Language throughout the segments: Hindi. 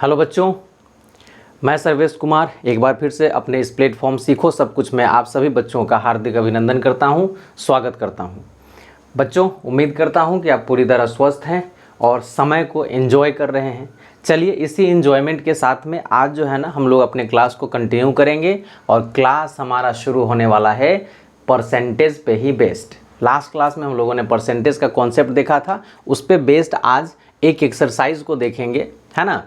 हेलो बच्चों, मैं सर्वेश कुमार एक बार फिर से अपने इस प्लेटफॉर्म सीखो सब कुछ में आप सभी बच्चों का हार्दिक अभिनंदन करता हूं, स्वागत करता हूं। बच्चों, उम्मीद करता हूं कि आप पूरी तरह स्वस्थ हैं और समय को एंजॉय कर रहे हैं। चलिए, इसी एंजॉयमेंट के साथ में आज जो है ना हम लोग अपने क्लास को कंटिन्यू करेंगे और क्लास हमारा शुरू होने वाला है परसेंटेज पे ही बेस्ड। लास्ट क्लास में हम लोगों ने परसेंटेज का कॉन्सेप्ट देखा था, उस पे बेस्ड आज एक एक्सरसाइज को देखेंगे, है ना।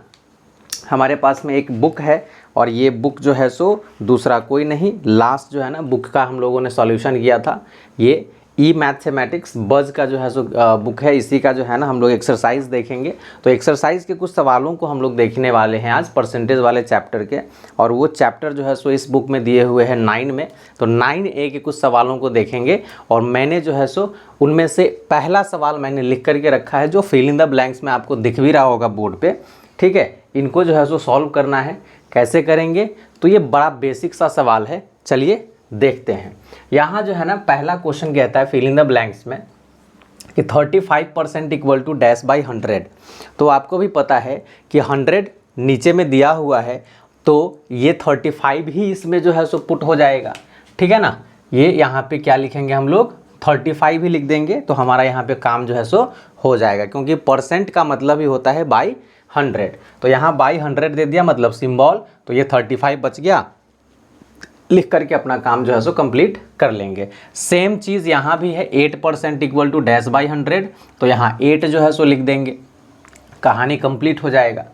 हमारे पास में एक बुक है और ये बुक जो है सो दूसरा कोई नहीं, लास्ट जो है ना बुक का हम लोगों ने सॉल्यूशन किया था, ये ई मैथमेटिक्स बज का जो है सो बुक है, इसी का जो है ना हम लोग एक्सरसाइज देखेंगे। तो एक्सरसाइज के कुछ सवालों को हम लोग देखने वाले हैं आज परसेंटेज वाले चैप्टर के, और वो चैप्टर जो है सो इस बुक में दिए हुए हैं 9 में। तो 9A के कुछ सवालों को देखेंगे और मैंने जो है सो उनमें से पहला सवाल मैंने लिख करके रखा है जो फिल इन द ब्लैंक्स में आपको दिख भी रहा होगा बोर्ड पे, ठीक है। इनको जो है सो सॉल्व करना है। कैसे करेंगे? तो ये बड़ा बेसिक सा सवाल है, चलिए देखते हैं। यहाँ जो है ना पहला क्वेश्चन कहता है फिल इन द ब्लैंक्स में कि 35% इक्वल टू डैश बाई 100। तो आपको भी पता है कि 100 नीचे में दिया हुआ है, तो ये 35 ही इसमें जो है सो पुट हो जाएगा, ठीक है ना। ये यहाँ पे क्या लिखेंगे हम लोग, 35 ही लिख देंगे, तो हमारा यहाँ पे काम जो है सो हो जाएगा, क्योंकि परसेंट का मतलब ही होता है बाई 100। तो यहाँ बाई 100 दे दिया मतलब सिंबल, तो ये 35 बच गया, लिख करके अपना काम जो है सो कंप्लीट कर लेंगे। सेम चीज़ यहाँ भी है, 8% इक्वल टू डैश बाई 100, तो यहाँ 8 जो है सो लिख देंगे, कहानी कंप्लीट हो जाएगा।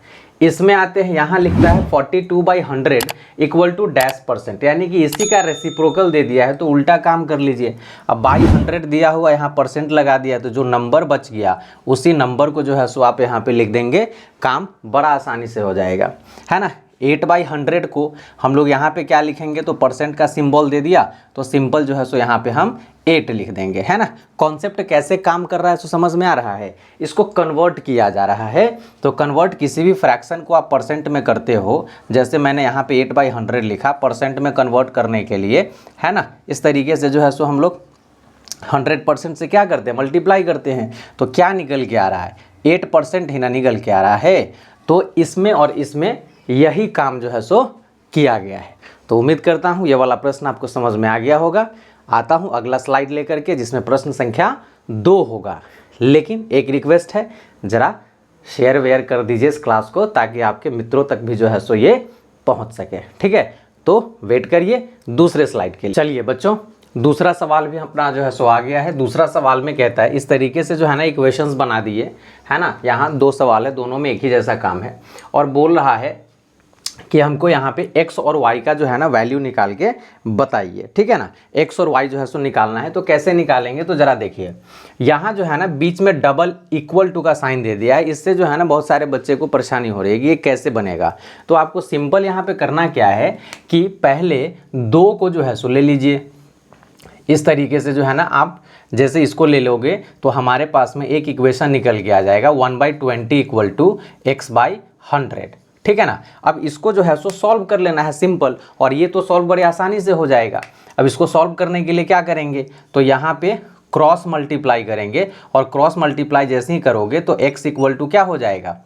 इसमें आते हैं, यहाँ लिखता है 42/100 इक्वल टू डैश परसेंट, यानी कि इसी का रेसिप्रोकल दे दिया है, तो उल्टा काम कर लीजिए। अब बाई 100 दिया हुआ, यहाँ परसेंट लगा दिया, तो जो नंबर बच गया उसी नंबर को जो है सो आप यहाँ पे लिख देंगे, काम बड़ा आसानी से हो जाएगा, है ना। 8/100 को हम लोग यहाँ पे क्या लिखेंगे, तो परसेंट का सिंबल दे दिया, तो सिंपल जो है सो यहाँ पे हम 8 लिख देंगे, है ना। कॉन्सेप्ट कैसे काम कर रहा है सो समझ में आ रहा है। इसको कन्वर्ट किया जा रहा है, तो कन्वर्ट किसी भी फ्रैक्शन को आप परसेंट में करते हो, जैसे मैंने यहाँ पे 8/100 लिखा परसेंट में कन्वर्ट करने के लिए, है ना। इस तरीके से जो है सो हम लोग 100% से क्या करते हैं, मल्टीप्लाई करते हैं, तो क्या निकल के आ रहा है, 8% ही ना निकल के आ रहा है। तो इसमें और इसमें यही काम जो है सो किया गया है। तो उम्मीद करता हूँ ये वाला प्रश्न आपको समझ में आ गया होगा। आता हूँ अगला स्लाइड लेकर के, जिसमें प्रश्न संख्या 2 होगा। लेकिन एक रिक्वेस्ट है, ज़रा शेयर वेयर कर दीजिए इस क्लास को, ताकि आपके मित्रों तक भी जो है सो ये पहुँच सके, ठीक है। तो वेट करिए दूसरे स्लाइड के लिए। चलिए बच्चों, दूसरा सवाल भी अपना जो है सो आ गया है। दूसरा सवाल में कहता है, इस तरीके से जो है ना इक्वेशंस बना दिए, है ना। यहाँ 2 सवाल है, दोनों में एक ही जैसा काम है, और बोल रहा है कि हमको यहाँ पे x और y का जो है ना वैल्यू निकाल के बताइए, ठीक है ना। x और y जो है सो निकालना है, तो कैसे निकालेंगे, तो ज़रा देखिए। यहाँ जो है ना बीच में डबल इक्वल टू का साइन दे दिया है, इससे जो है ना बहुत सारे बच्चे को परेशानी हो रही है कि ये कैसे बनेगा। तो आपको सिंपल यहाँ पे करना क्या है कि पहले 2 को जो है सो ले लीजिए, इस तरीके से जो है ना आप जैसे इसको ले लोगे, तो हमारे पास में एक इक्वेशन निकल के आ जाएगा 1/20 इक्वल टू x/100, ठीक है ना। अब इसको जो है सो सॉल्व कर लेना है सिंपल, और ये तो सॉल्व बड़े आसानी से हो जाएगा। अब इसको सॉल्व करने के लिए क्या करेंगे, तो यहाँ पे क्रॉस मल्टीप्लाई करेंगे, और क्रॉस मल्टीप्लाई जैसे ही करोगे तो x इक्वल टू क्या हो जाएगा,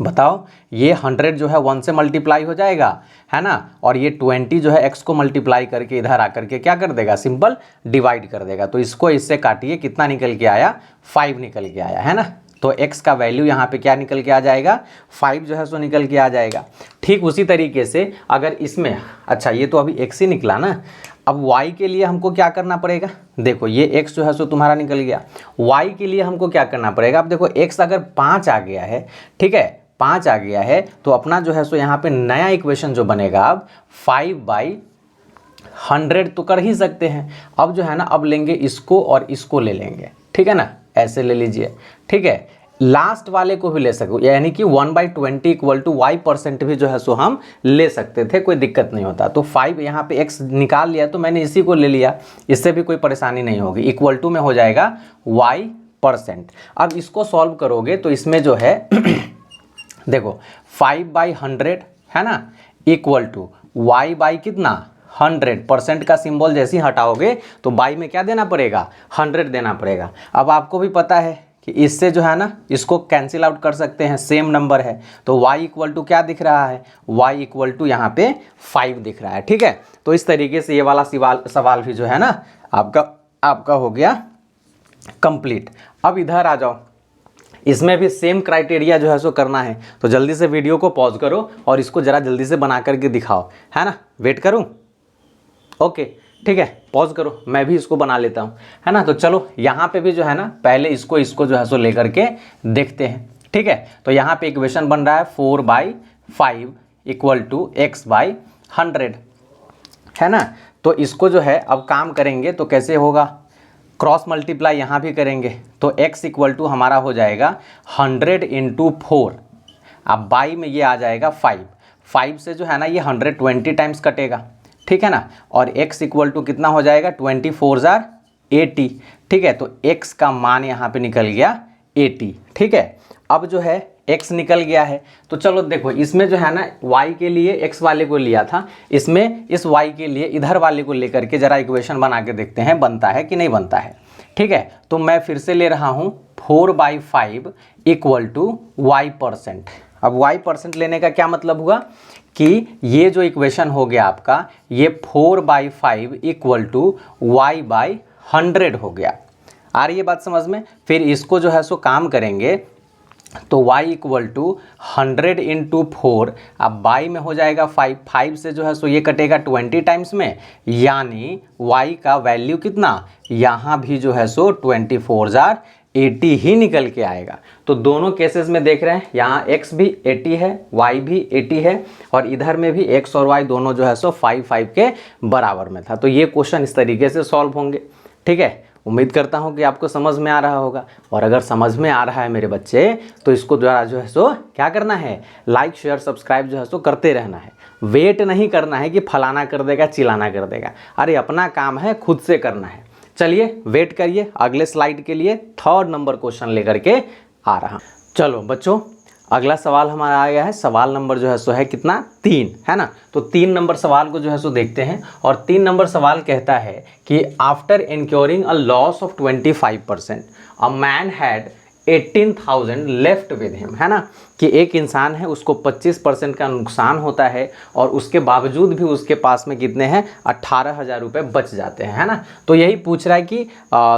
बताओ। ये 100 जो है 1 से मल्टीप्लाई हो जाएगा, है ना, और ये 20 जो है x को मल्टीप्लाई करके इधर आकर के क्या कर देगा, सिंपल डिवाइड कर देगा। तो इसको इससे काटिए, कितना निकल के आया, 5 निकल के आया, है ना। तो x का वैल्यू यहाँ पे क्या निकल के आ जाएगा, 5 जो है सो निकल के आ जाएगा। ठीक उसी तरीके से अगर इसमें, अच्छा ये तो अभी x ही निकला ना, अब y के लिए हमको क्या करना पड़ेगा, देखो ये x जो है सो तुम्हारा निकल गया, y के लिए हमको क्या करना पड़ेगा। अब देखो x अगर 5 आ गया है, ठीक है, 5 आ गया है, तो अपना जो है सो यहाँ पे नया इक्वेशन जो बनेगा, अब 5/100 तो कर ही सकते हैं। अब जो है ना अब लेंगे इसको और इसको ले लेंगे, ठीक है ना, ऐसे ले लीजिए, ठीक है। लास्ट वाले को भी ले सको, यानी कि 1/20 इक्वल टू y% भी जो है सो हम ले सकते थे, कोई दिक्कत नहीं होता। तो 5 यहाँ पे x निकाल लिया, तो मैंने इसी को ले लिया, इससे भी कोई परेशानी नहीं होगी। इक्वल टू में हो जाएगा y%। अब इसको सॉल्व करोगे तो इसमें जो है देखो 5/100 है ना, इक्वल टू y बाई कितना, 100%। का सिंबल जैसे ही हटाओगे तो बाई में क्या देना पड़ेगा, 100 देना पड़ेगा। अब आपको भी पता है कि इससे जो है ना इसको कैंसिल आउट कर सकते हैं, सेम नंबर है। तो y इक्वल टू क्या दिख रहा है, y इक्वल टू यहाँ पे 5 दिख रहा है। ठीक है, तो इस तरीके से ये वाला सवाल भी जो है ना आपका हो गया कंप्लीट। अब इधर आ जाओ, इसमें भी सेम क्राइटेरिया जो है सो करना है। तो जल्दी से वीडियो को पॉज करो और इसको ज़रा जल्दी से बना करके दिखाओ, है ना। वेट करूँ? ओके ठीक है, पॉज करो, मैं भी इसको बना लेता हूँ, है ना। तो चलो यहाँ पे भी जो है ना पहले इसको जो है सो लेकर के देखते हैं। ठीक है, तो यहाँ पे इक्वेशन बन रहा है 4/5 इक्वल टू x/100, है ना। तो इसको जो है अब काम करेंगे तो कैसे होगा, क्रॉस मल्टीप्लाई यहाँ भी करेंगे तो x इक्वल टू हमारा हो जाएगा 100 × 4। अब बाई में ये आ जाएगा 5 से जो है ना ये 120 टाइम्स कटेगा, ठीक है ना। और x इक्वल टू कितना हो जाएगा, 24 80। ठीक है, तो x का मान यहाँ पे निकल गया 80। ठीक है, अब जो है x निकल गया है तो चलो देखो इसमें जो है ना y के लिए x वाले को लिया था, इसमें इस y के लिए इधर वाले को लेकर के ज़रा इक्वेशन बना के देखते हैं बनता है कि नहीं बनता है। ठीक है, तो मैं फिर से ले रहा हूँ 4/5 इक्वल टू y%। अब y% लेने का क्या मतलब हुआ कि ये जो इक्वेशन हो गया आपका ये 4/5 इक्वल टू y/100 हो गया। आ रही है बात समझ में। फिर इसको जो है सो काम करेंगे तो y इक्वल टू 100 × 4, अब बाई में हो जाएगा 5 से जो है सो ये कटेगा 20 टाइम्स में, यानी y का वैल्यू कितना, यहाँ भी जो है सो 24/80 ही निकल के आएगा। तो दोनों केसेस में देख रहे हैं, यहाँ x भी 80 है, y भी 80 है, और इधर में भी x और y दोनों जो है सो 5 के बराबर में था। तो ये क्वेश्चन इस तरीके से सॉल्व होंगे। ठीक है, उम्मीद करता हूँ कि आपको समझ में आ रहा होगा, और अगर समझ में आ रहा है मेरे बच्चे तो इसको द्वारा जो है सो क्या करना है, लाइक शेयर सब्सक्राइब जो है सो करते रहना है। वेट नहीं करना है कि फलाना कर देगा चिलाना कर देगा, अरे अपना काम है खुद से करना है। चलिए वेट करिए, अगले स्लाइड के लिए 3rd नंबर क्वेश्चन लेकर के आ रहा। चलो बच्चों, अगला सवाल हमारा आ गया है, सवाल नंबर जो है सो है कितना, 3, है ना। तो 3 नंबर सवाल को जो है सो देखते हैं, और 3 नंबर सवाल कहता है कि after incurring a loss of 25% a man had 18,000 left with him, है ना। कि एक इंसान है उसको 25% का नुकसान होता है और उसके बावजूद भी उसके पास में कितने हैं, 18,000 रुपये बच जाते हैं, है ना। तो यही पूछ रहा है कि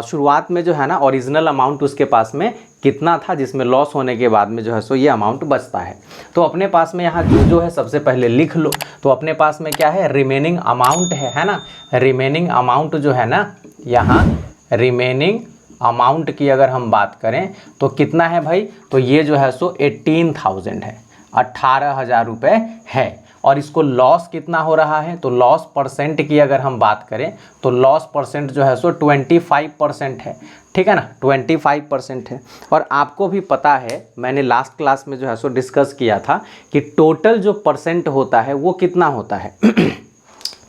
शुरुआत में जो है ना ओरिजिनल अमाउंट उसके पास में कितना था, जिसमें लॉस होने के बाद में जो है सो ये अमाउंट बचता है। तो अपने पास में यहाँ जो है सबसे पहले लिख लो। तो अपने पास में क्या है, रिमेनिंग अमाउंट है ना। रिमेनिंग अमाउंट जो है ना, यहाँ रिमेनिंग अमाउंट की अगर हम बात करें तो कितना है भाई, तो ये जो है सो 18,000 है, 18,000 रुपये है। और इसको लॉस कितना हो रहा है, तो लॉस परसेंट की अगर हम बात करें तो लॉस परसेंट जो है सो 25% है, ठीक है ना, 25% है। और आपको भी पता है, मैंने लास्ट क्लास में जो है सो डिस्कस किया था कि टोटल जो परसेंट होता है वो कितना होता है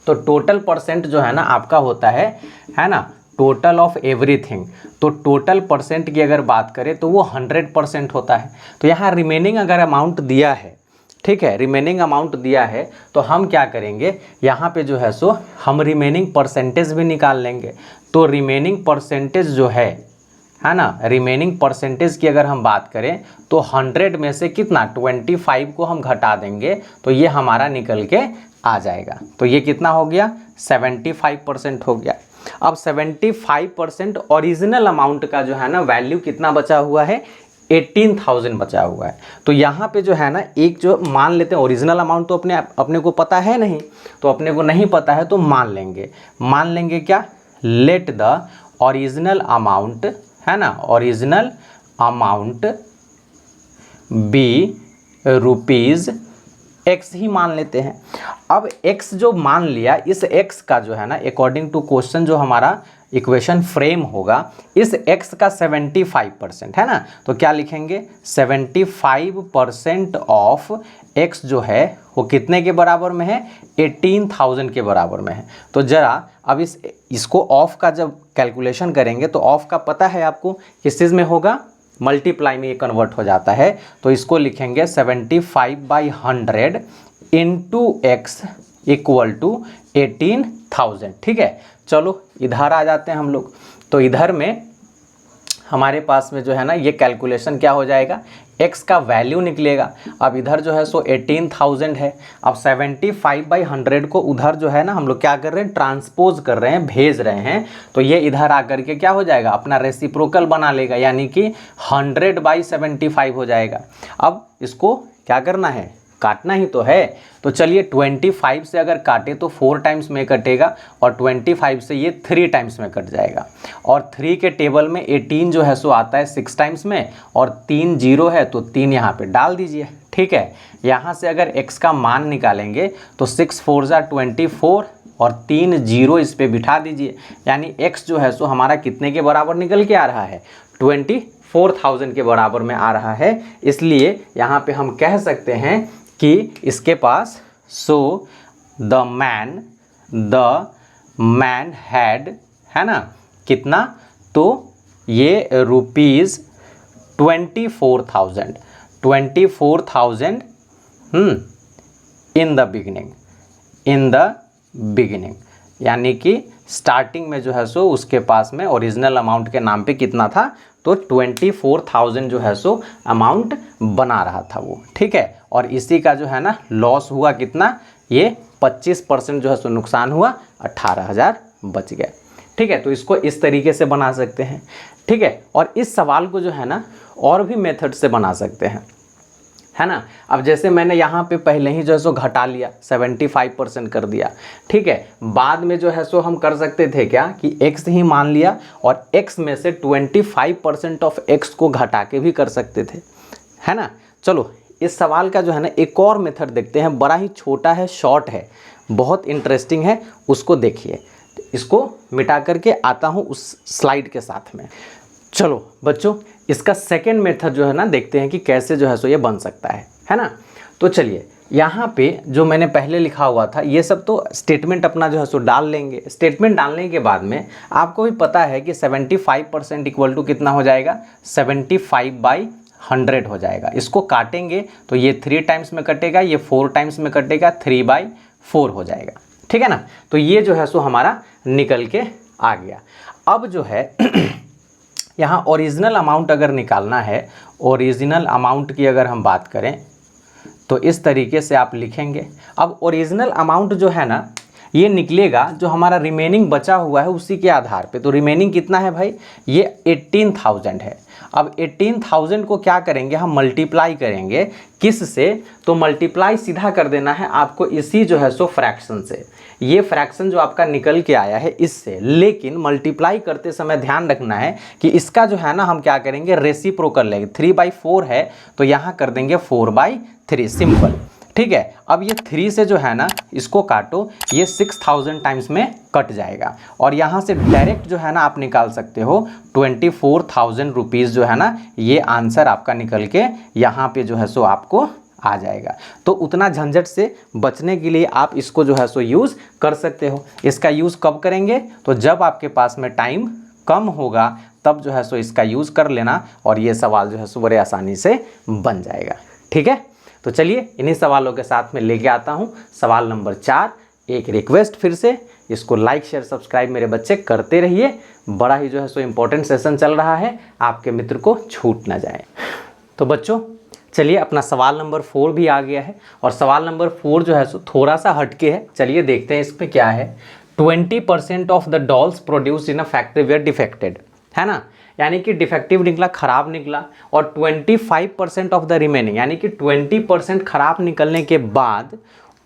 तो टोटल परसेंट जो है ना आपका होता है ना, टोटल ऑफ एवरीथिंग। तो टोटल परसेंट की अगर बात करें तो वो 100% होता है। तो यहाँ रिमेनिंग अगर अमाउंट दिया है, ठीक है, रिमेनिंग अमाउंट दिया है तो हम क्या करेंगे, यहाँ पे जो है सो हम रिमेनिंग परसेंटेज भी निकाल लेंगे। तो रिमेनिंग परसेंटेज जो है ना, रिमेनिंग परसेंटेज की अगर हम बात करें तो 100 में से कितना, 25 को हम घटा देंगे तो ये हमारा निकल के आ जाएगा। तो ये कितना हो गया, 75% हो गया। अब 75% ओरिजिनल अमाउंट का जो है ना वैल्यू कितना बचा हुआ है, 18,000 बचा हुआ है। तो यहाँ पे जो है ना एक जो मान लेते हैं, ओरिजिनल अमाउंट तो अपने को पता है नहीं, तो अपने को नहीं पता है तो मान लेंगे क्या, लेट द ओरिजिनल अमाउंट, है ना, ओरिजिनल अमाउंट बी ₹X ही मान लेते हैं। अब x जो मान लिया, इस x का जो है ना अकॉर्डिंग टू क्वेश्चन जो हमारा इक्वेशन फ्रेम होगा, इस x का 75% है ना, तो क्या लिखेंगे, 75% ऑफ x जो है वो कितने के बराबर में है, 18,000 के बराबर में है। तो ज़रा अब इसको ऑफ का जब कैलकुलेशन करेंगे तो ऑफ का पता है आपको किस चीज़ में होगा, मल्टीप्लाई में ये कन्वर्ट हो जाता है। तो इसको लिखेंगे 75/100 इंटू x इक्वल टू 18,000। ठीक है, चलो इधर आ जाते हैं हम लोग। तो इधर में हमारे पास में जो है ना ये कैलकुलेशन क्या हो जाएगा, x का वैल्यू निकलेगा। अब इधर जो है सो 18,000 है। अब 75/100 को उधर जो है ना हम लोग क्या कर रहे हैं, ट्रांसपोज कर रहे हैं, भेज रहे हैं। तो ये इधर आकर के क्या हो जाएगा, अपना रेसिप्रोकल बना लेगा, यानी कि 100/75 हो जाएगा। अब इसको क्या करना है, काटना ही तो है। तो चलिए 25 से अगर काटे तो 4 टाइम्स में कटेगा और 25 से ये 3 टाइम्स में कट जाएगा। और 3 के टेबल में 18 जो है सो आता है 6 टाइम्स में और 3 0 है तो 3 यहाँ पे डाल दीजिए। ठीक है, यहाँ से अगर x का मान निकालेंगे तो 6 4 ज़ा 24 और 3 0 इस पे बिठा दीजिए, यानी x जो है सो हमारा कितने के बराबर निकल के आ रहा है, 24,000 के बराबर में आ रहा है। इसलिए यहाँ पे हम कह सकते हैं कि इसके पास द मैन हैड, है ना, कितना, तो ये ₹24,000 इन द बिगिनिंग, यानी कि स्टार्टिंग में जो है सो उसके पास में ओरिजिनल अमाउंट के नाम पे कितना था, तो 24,000 जो है सो अमाउंट बना रहा था वो। ठीक है, और इसी का जो है ना लॉस हुआ कितना, ये 25% जो है सो नुकसान हुआ, 18,000 बच गया। ठीक है, तो इसको इस तरीके से बना सकते हैं। ठीक है, और इस सवाल को जो है ना और भी मेथड से बना सकते हैं, है ना। अब जैसे मैंने यहाँ पे पहले ही जो है सो घटा लिया, 75% कर दिया। ठीक है, बाद में जो है सो हम कर सकते थे क्या कि x ही मान लिया और x में से 25% ऑफ x को घटा के भी कर सकते थे, है ना। चलो इस सवाल का जो है ना एक और मेथड देखते हैं, बड़ा ही छोटा है, शॉर्ट है, बहुत इंटरेस्टिंग है, उसको देखिए। इसको मिटा करके आता हूँ उस स्लाइड के साथ में। चलो बच्चों, इसका सेकेंड मेथड जो है ना देखते हैं कि कैसे जो है सो ये बन सकता है ना। तो चलिए यहाँ पे जो मैंने पहले लिखा हुआ था ये सब तो स्टेटमेंट अपना जो है सो डाल लेंगे। स्टेटमेंट डालने के बाद में आपको भी पता है कि 75% इक्वल टू कितना हो जाएगा, 75/100 हो जाएगा। इसको काटेंगे तो ये 3 टाइम्स में कटेगा, ये 4 टाइम्स में कटेगा, 3/4 हो जाएगा। ठीक है ना, तो ये जो है सो हमारा निकल के आ गया। अब जो है यहाँ ओरिजिनल अमाउंट अगर निकालना है, ओरिजिनल अमाउंट की अगर हम बात करें तो इस तरीके से आप लिखेंगे। अब ओरिजिनल अमाउंट जो है ना ये निकलेगा जो हमारा रिमेनिंग बचा हुआ है उसी के आधार पे। तो रिमेनिंग कितना है भाई, ये 18,000 है। अब 18,000 को क्या करेंगे, हम मल्टीप्लाई करेंगे किस से, तो मल्टीप्लाई सीधा कर देना है आपको इसी जो है सो फ्रैक्शन से। ये फ्रैक्शन जो आपका निकल के आया है इससे, लेकिन मल्टीप्लाई करते समय ध्यान रखना है कि इसका जो है ना हम क्या करेंगे, रेसिप्रोकल लेंगे। 3/4 है तो यहाँ कर देंगे 4/3, सिंपल। ठीक है, अब ये 3 से जो है ना इसको काटो, ये 6,000 टाइम्स में कट जाएगा और यहाँ से डायरेक्ट जो है ना आप निकाल सकते हो 24,000 रुपीज़ जो है ना, ये आंसर आपका निकल के यहाँ पे जो है सो आपको आ जाएगा। तो उतना झंझट से बचने के लिए आप इसको जो है सो यूज़ कर सकते हो। इसका यूज़ कब करेंगे, तो जब आपके पास में टाइम कम होगा तब जो है सो इसका यूज़ कर लेना और ये सवाल जो है सो बड़े आसानी से बन जाएगा। ठीक है, तो चलिए इन्हीं सवालों के साथ में लेके आता हूँ सवाल नंबर 4। एक रिक्वेस्ट फिर से, इसको लाइक शेयर सब्सक्राइब मेरे बच्चे करते रहिए। बड़ा ही जो है सो इम्पोर्टेंट सेशन चल रहा है, आपके मित्र को छूट ना जाए। तो बच्चों चलिए अपना सवाल नंबर 4 भी आ गया है और सवाल नंबर 4 जो है सो थोड़ा सा हटके है। चलिए देखते हैं इसमें क्या है। 20% of the dolls produced in a factory were defected, है ना, यानी कि डिफेक्टिव निकला, खराब निकला। और 25% ऑफ द रिमेनिंग, यानी कि 20% खराब निकलने के बाद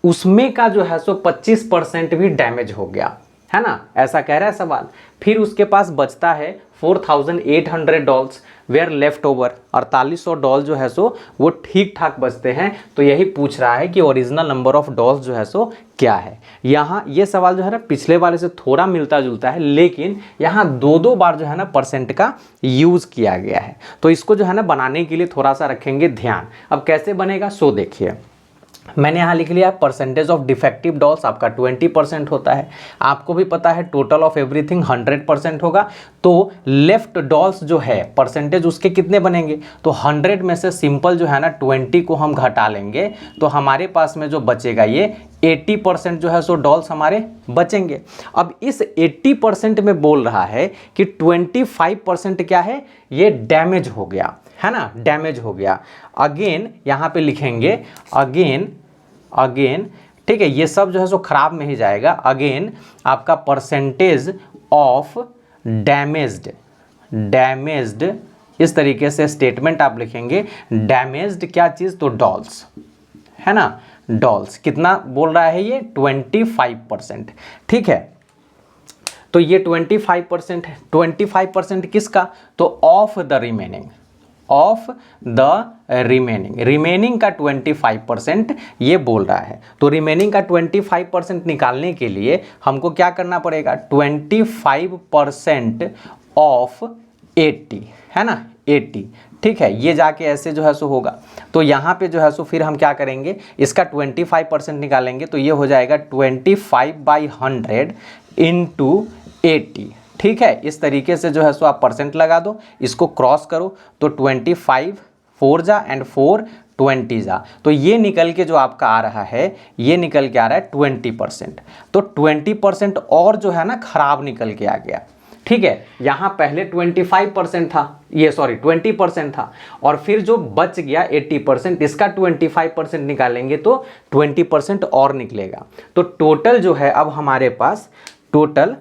उसमें का जो है सो 25% भी डैमेज हो गया, है ना, ऐसा कह रहा है सवाल। फिर उसके पास बचता है 4,800 dolls where left over, 4800 doll जो है सो वो ठीक ठाक बचते हैं। तो यही पूछ रहा है कि ओरिजिनल नंबर ऑफ डॉल्स जो है सो क्या है। यहाँ ये सवाल जो है ना पिछले वाले से थोड़ा मिलता जुलता है, लेकिन यहाँ 2 बार जो है ना परसेंट का यूज़ किया गया है। तो इसको जो है ना बनाने के लिए थोड़ा सा रखेंगे ध्यान। अब कैसे बनेगा सो देखिए। मैंने यहाँ लिख लिया परसेंटेज ऑफ डिफेक्टिव डॉल्स आपका 20% होता है। आपको भी पता है टोटल ऑफ एवरीथिंग 100% होगा। तो लेफ्ट डॉल्स जो है परसेंटेज उसके कितने बनेंगे, तो 100 में से सिंपल जो है ना 20 को हम घटा लेंगे तो हमारे पास में जो बचेगा ये 80% जो है सो डॉल्स हमारे बचेंगे। अब इस 80% में बोल रहा है कि 25% क्या है, ये डैमेज हो गया है ना, डैमेज हो गया। अगेन यहाँ पे लिखेंगे अगेन ठीक है, ये सब जो है सो खराब में ही जाएगा। अगेन आपका परसेंटेज ऑफ डैमेज्ड इस तरीके से स्टेटमेंट आप लिखेंगे। डैमेज्ड क्या चीज़, तो डॉल्स है ना, डॉल्स कितना बोल रहा है ये 25%। ठीक है, तो ये 25% है। 25% किसका, तो ऑफ द रिमेनिंग का 25% ये बोल रहा है। तो रिमेनिंग का 25% निकालने के लिए हमको क्या करना पड़ेगा, 25% ऑफ 80 है ना, 80। ठीक है, ये जाके ऐसे जो है सो होगा। तो यहाँ पे जो है सो फिर हम क्या करेंगे, इसका 25% निकालेंगे तो ये हो जाएगा 25/100 इंटू 80। ठीक है, इस तरीके से जो है सो आप परसेंट लगा दो, इसको क्रॉस करो तो 25 4 जा एंड 4 20 जा, तो ये निकल के जो आपका आ रहा है, ये निकल के आ रहा है 20%। तो 20% और जो है ना खराब निकल के आ गया। ठीक है, यहाँ पहले 25% था, ये सॉरी 20% था, और फिर जो बच गया 80%, इसका 25% निकालेंगे तो 20% और निकलेगा। तो टोटल जो है अब हमारे पास टोटल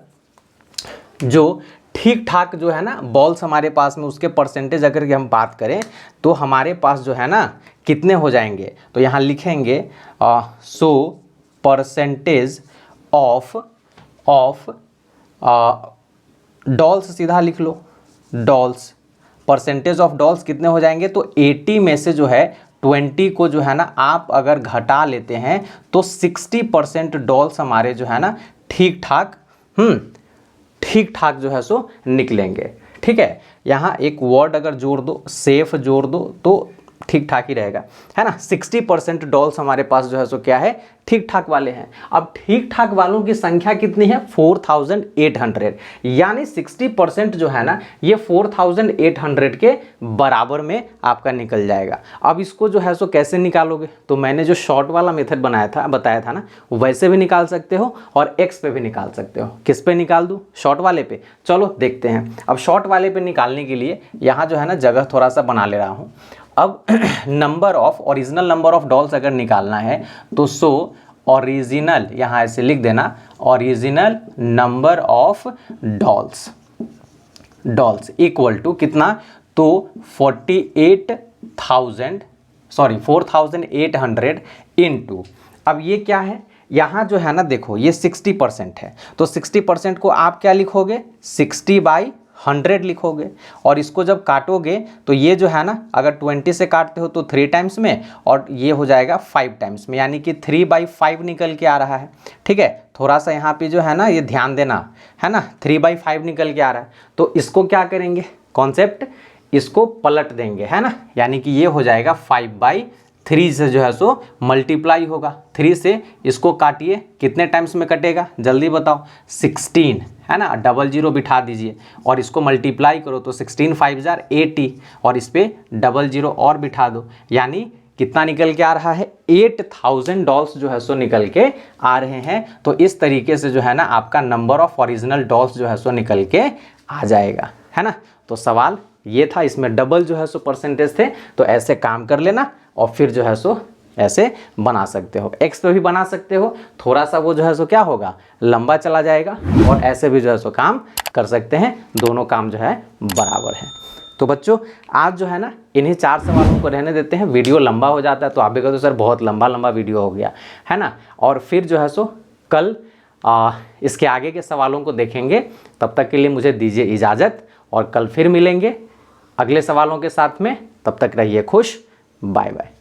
जो ठीक ठाक जो है ना बॉल्स हमारे पास में, उसके परसेंटेज अगर हम बात करें तो हमारे पास जो है ना कितने हो जाएंगे, तो यहाँ लिखेंगे सो परसेंटेज ऑफ डॉल्स, सीधा लिख लो डॉल्स, परसेंटेज ऑफ डॉल्स कितने हो जाएंगे, तो 80 में से जो है 20 को जो है ना आप अगर घटा लेते हैं तो 60% डॉल्स हमारे जो है ना ठीक ठाक जो है सो निकलेंगे। ठीक है, यहाँ एक वर्ड अगर जोड़ दो, सेफ जोड़ दो तो ठीक ठाक ही रहेगा, है ना। 60% डॉल्स हमारे पास जो है सो क्या है, ठीक ठाक वाले हैं। अब ठीक ठाक वालों की संख्या कितनी है, 4800, यानी 60% जो है ना ये 4800 के बराबर में आपका निकल जाएगा। अब इसको जो है सो कैसे निकालोगे, तो मैंने जो शॉर्ट वाला मेथड बताया था ना, वैसे भी निकाल सकते हो और एक्स पे भी निकाल सकते हो। किस पे निकाल दूँ, शॉर्ट वाले पे, चलो देखते हैं। अब शॉर्ट वाले पे निकालने के लिए यहाँ जो है ना जगह थोड़ा सा बना ले रहा हूँ। अब ओरिजिनल नंबर ऑफ डॉल्स अगर निकालना है तो सो ओरिजिनल, यहाँ ऐसे लिख देना, original number of dolls equal to कितना, तो 4800 इंटू, अब ये क्या है, यहाँ जो है ना देखो ये 60% है, तो 60% को आप क्या लिखोगे, 60/100 लिखोगे, और इसको जब काटोगे तो ये जो है ना अगर 20 से काटते हो तो 3 टाइम्स में, और ये हो जाएगा 5 टाइम्स में, यानी कि 3/5 निकल के आ रहा है। ठीक है, थोड़ा सा यहाँ पे जो है ना ये ध्यान देना, है ना, 3/5 निकल के आ रहा है। तो इसको क्या करेंगे, कॉन्सेप्ट, इसको पलट देंगे, है ना, यानी कि ये हो जाएगा 5/3 से जो है सो मल्टीप्लाई होगा। 3 से इसको काटिए, कितने टाइम्स में कटेगा जल्दी बताओ, 16, है ना, 00 बिठा दीजिए और इसको मल्टीप्लाई करो तो 16 5 जार 80, और इस पर 00 और बिठा दो, यानी कितना निकल के आ रहा है, 8000 डॉल्स जो है सो निकल के आ रहे हैं। तो इस तरीके से जो है ना आपका नंबर ऑफ ओरिजिनल डॉल्स जो है सो निकल के आ जाएगा, है ना। तो सवाल ये था, इसमें डबल जो है सो परसेंटेज थे, तो ऐसे काम कर लेना और फिर जो है सो ऐसे बना सकते हो, एक्स पे भी बना सकते हो, थोड़ा सा वो जो है सो क्या होगा, लंबा चला जाएगा, और ऐसे भी जो है सो काम कर सकते हैं, दोनों काम जो है बराबर है। तो बच्चों आज जो है ना इन्हीं 4 सवालों को रहने देते हैं, वीडियो लंबा हो जाता है तो आप भी कहते हो सर बहुत लंबा वीडियो हो गया, है ना। और फिर जो है सो कल इसके आगे के सवालों को देखेंगे। तब तक के लिए मुझे दीजिए इजाज़त, और कल फिर मिलेंगे अगले सवालों के साथ में। तब तक रहिए खुश, बाय बाय।